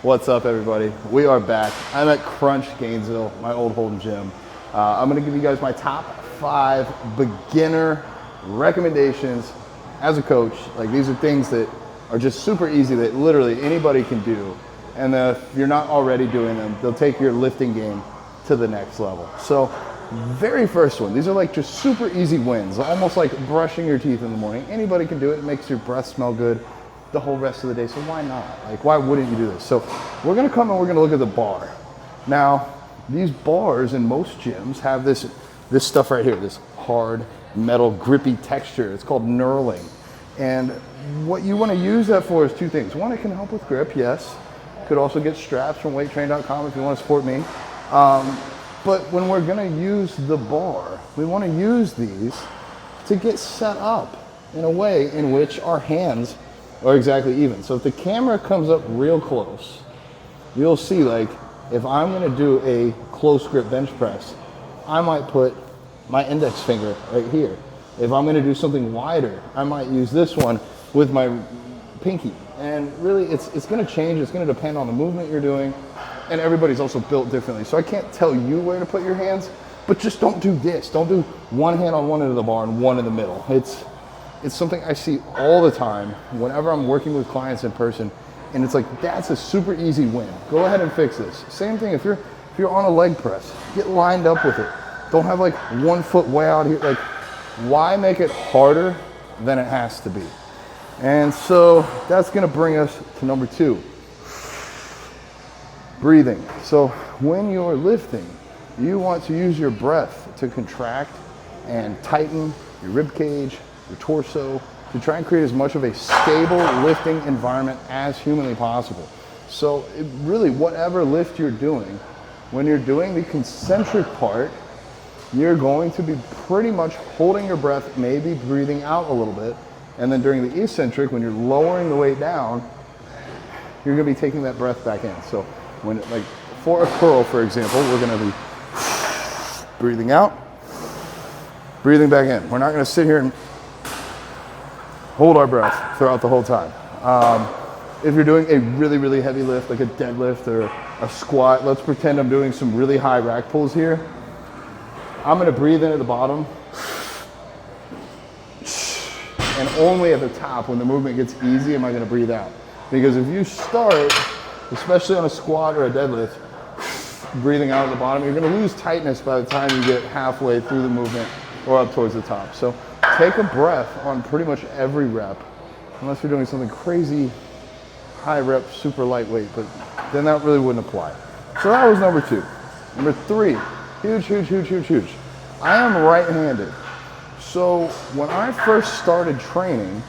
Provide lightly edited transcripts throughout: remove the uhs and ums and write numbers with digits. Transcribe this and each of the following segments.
What's up, everybody? We are back. I'm at Crunch Gainesville, my old home gym. I'm gonna give you guys my top 5 beginner recommendations as a coach. Like, these are things that are just super easy that literally anybody can do. And if you're not already doing them, they'll take your lifting game to the next level. So, very first one, these are like just super easy wins, almost like brushing your teeth in the morning. Anybody can do it. It makes your breath smell good the whole rest of the day, so why not? Like, why wouldn't you do this? So we're gonna come and we're gonna look at the bar. Now, these bars in most gyms have this stuff right here, this hard metal grippy texture. It's called knurling. And what you wanna use that for is 2 things. One, it can help with grip, yes. Could also get straps from weighttrain.com if you wanna support me. But when we're gonna use the bar, we wanna use these to get set up in a way in which our hands are exactly even. So if the camera comes up real close, you'll see, like, if I'm gonna do a close grip bench press, I might put my index finger right here. If I'm gonna do something wider, I might use this one with my pinky. And really, it's gonna change. It's gonna depend on the movement you're doing, and everybody's also built differently. So I can't tell you where to put your hands, but just don't do this. Don't do one hand on one end of the bar and one in the middle. It's something I see all the time whenever I'm working with clients in person, and it's like, that's a super easy win. Go ahead and fix this. Same thing if you're on a leg press, get lined up with it. Don't have like one foot way out here. Like, why make it harder than it has to be? And so that's gonna bring us to number 2, breathing. So when you're lifting, you want to use your breath to contract and tighten your rib cage, your torso, to try and create as much of a stable lifting environment as humanly possible. So really, whatever lift you're doing, when you're doing the concentric part, you're going to be pretty much holding your breath, maybe breathing out a little bit. And then during the eccentric, when you're lowering the weight down, you're gonna be taking that breath back in. So when, like, for a curl, for example, we're gonna be breathing out, breathing back in. We're not gonna sit here and hold our breath throughout the whole time. If you're doing a really, really heavy lift, like a deadlift or a squat, let's pretend I'm doing some really high rack pulls here. I'm gonna breathe in at the bottom, and only at the top, when the movement gets easy, am I gonna breathe out. Because if you start, especially on a squat or a deadlift, breathing out at the bottom, you're gonna lose tightness by the time you get halfway through the movement or up towards the top. So take a breath on pretty much every rep, unless you're doing something crazy, high rep, super lightweight, but then that really wouldn't apply. So that was number 2. Number 3, huge, huge, huge, huge, huge. I am right-handed. So when I first started training,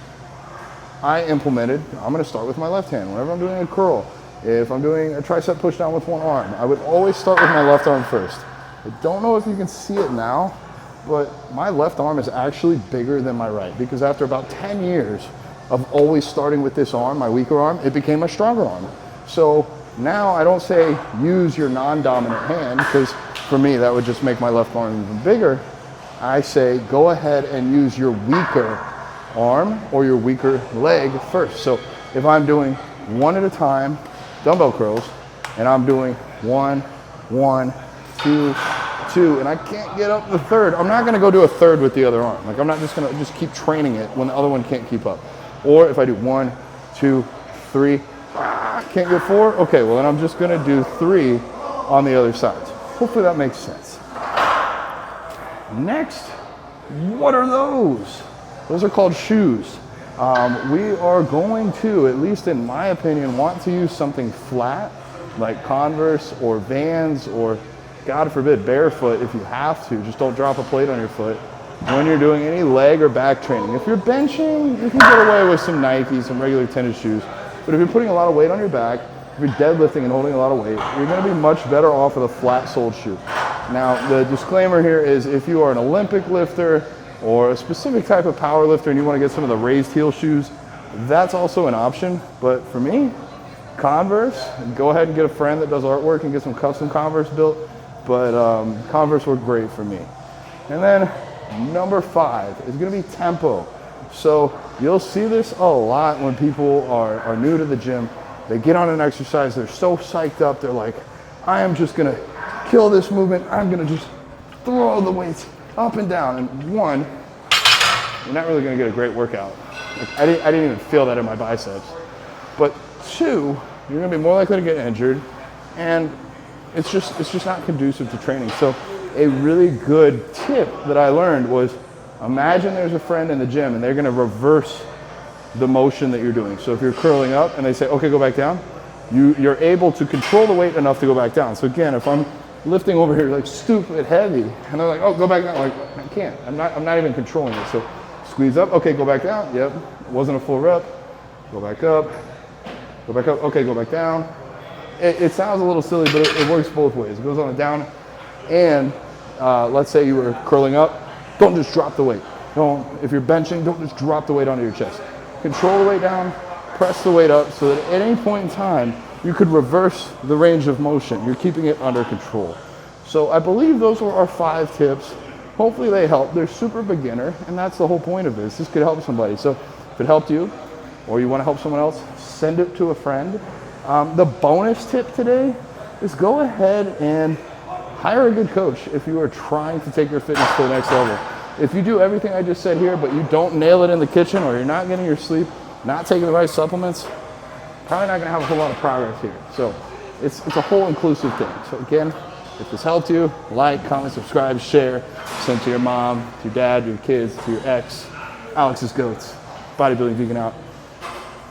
I implemented, I'm gonna start with my left hand. Whenever I'm doing a curl, if I'm doing a tricep push down with one arm, I would always start with my left arm first. I don't know if you can see it now, but my left arm is actually bigger than my right, because after about 10 years of always starting with this arm, my weaker arm, it became my stronger arm. So now I don't say use your non-dominant hand, because for me that would just make my left arm even bigger. I say go ahead and use your weaker arm or your weaker leg first. So if I'm doing one at a time, dumbbell curls, and I'm doing 1, 1, 2, 2, and I can't get up the third, I'm not gonna go do a third with the other arm. Like, I'm not just gonna just keep training it when the other one can't keep up. Or if I do 1, 2, 3, can't get 4, okay, well then I'm just gonna do 3 on the other sides. Hopefully that makes sense. Next, what are those? Those are called shoes. We are going to, at least in my opinion, want to use something flat, like Converse or Vans, or God forbid, barefoot if you have to. Just don't drop a plate on your foot when you're doing any leg or back training. If you're benching, you can get away with some Nikes, some regular tennis shoes. But if you're putting a lot of weight on your back, if you're deadlifting and holding a lot of weight, you're gonna be much better off with a flat-soled shoe. Now, the disclaimer here is if you are an Olympic lifter or a specific type of power lifter and you wanna get some of the raised heel shoes, that's also an option. But for me, Converse, go ahead and get a friend that does artwork and get some custom Converse built. But Converse work great for me. And then number 5 is gonna be tempo. So you'll see this a lot when people are new to the gym. They get on an exercise, they're so psyched up, they're like, I am just gonna kill this movement, I'm gonna just throw the weights up and down. And one, you're not really gonna get a great workout. Like, I didn't even feel that in my biceps. But two, you're gonna be more likely to get injured, and it's just not conducive to training. So a really good tip that I learned was, imagine there's a friend in the gym and they're gonna reverse the motion that you're doing. So if you're curling up and they say, okay, go back down, you're able to control the weight enough to go back down. So again, if I'm lifting over here like stupid heavy and they're like, oh, go back down, like, I can't, I'm not even controlling it. So squeeze up, okay, go back down, yep, it wasn't a full rep, go back up, okay, go back down. It sounds a little silly, but it works both ways. It goes on a down, and let's say you were curling up, don't just drop the weight. If you're benching, don't just drop the weight onto your chest. Control the weight down, press the weight up, so that at any point in time, you could reverse the range of motion. You're keeping it under control. So I believe those were our 5 tips. Hopefully they help. They're super beginner, and that's the whole point of this. This could help somebody. So if it helped you, or you want to help someone else, send it to a friend. The bonus tip today is go ahead and hire a good coach if you are trying to take your fitness to the next level. If you do everything I just said here, but you don't nail it in the kitchen, or you're not getting your sleep, not taking the right supplements, probably not gonna have a whole lot of progress here. So it's a whole inclusive thing. So again, if this helped you, like, comment, subscribe, share, send to your mom, to your dad, your kids, to your ex. Alex's Goats. Bodybuilding Vegan out.